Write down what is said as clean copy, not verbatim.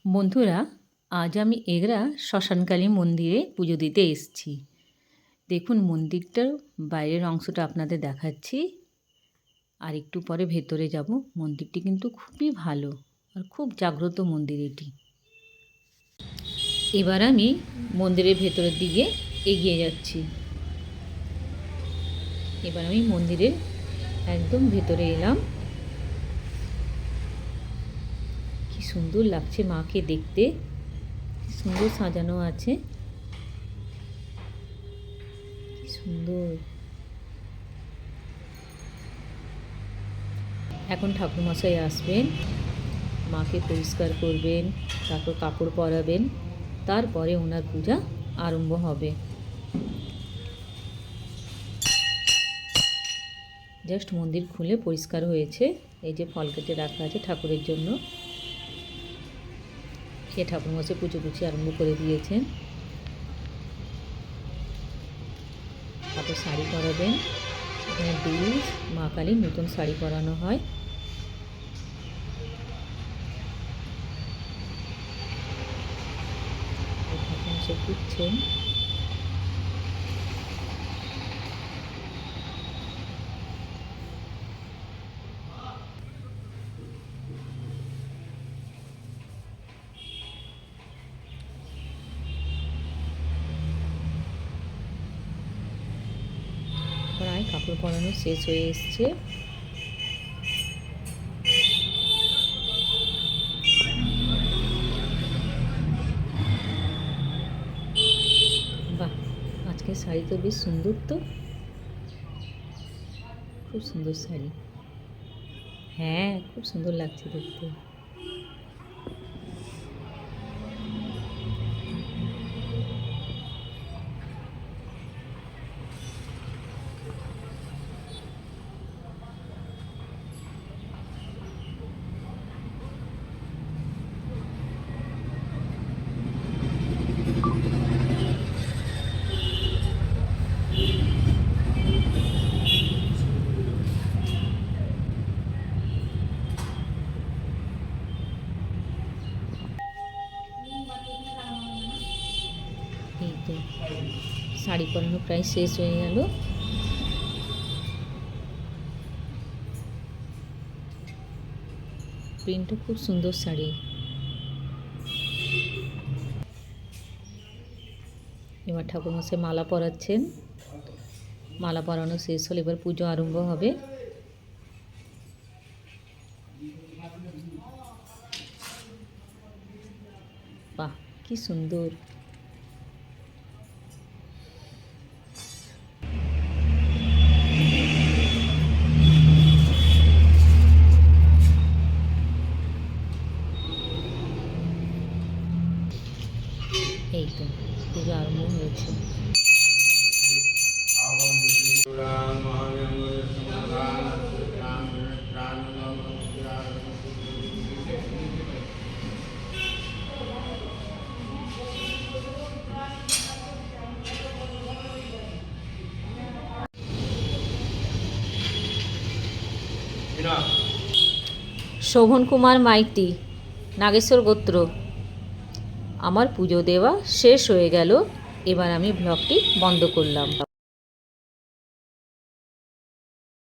বন্ধুরা, আজ আমি এগরা শ্মশানকালী মন্দিরে পুজো দিতে এসেছি। দেখুন মন্দিরটার বাইরের অংশটা আপনাদের দেখাচ্ছি, আর একটু পরে ভেতরে যাব। মন্দিরটি কিন্তু খুবই ভালো আর খুব জাগ্রত মন্দির এটি। এবার আমি মন্দিরের ভেতরের দিকে এগিয়ে যাচ্ছি। এবার আমি মন্দিরের একদম ভেতরে এলাম। কি সুন্দর লাগছে মাকে দেখতে, সুন্দর সাজানো আছে, কি সুন্দর। এখন ঠাকুরমশাই আসবেন, মাকে পরিষ্কার করবেন, তারপর কাপড় পরাবেন, তারপরে ওনার পূজা আরম্ভ হবে। জাস্ট মন্দির খুলে পরিষ্কার হয়েছে। এই যে ফল কেটে রাখা আছে ঠাকুরের জন্য। খেয়ে ঠাকুরমশাই পুজো আরম্ভ করে দিয়েছেন। তারপর শাড়ি পরাবেন। এখানে দুই মা কালীর নতুন শাড়ি পরানো হয়। ঠাকুরমশাই পুজছেন। প্রায় কাপড় পরানো শেষ হয়ে এসছে। বাহ, আজকের শাড়ি তো বেশ সুন্দর, তো খুব সুন্দর শাড়ি। হ্যাঁ, খুব সুন্দর লাগছে দেখতে। এই তো শাড়ি পরানো প্রায় শেষ হয়ে গেল। প্রিন্টও খুব সুন্দর শাড়ি। এবার ঠাকুরমশাই মালা পরাচ্ছেন। মালা পরানো শেষ হলে এবার পুজো আরম্ভ হবে। বাহ, কি সুন্দর। এই তো পুজো আরম্ভ হয়েছে। শোভন কুমার মাইতি, নাগেশ্বর গোত্র। আমার পুজো দেওয়া শেষ হয়ে গেল। এবার আমি ব্লগটি বন্ধ করলাম।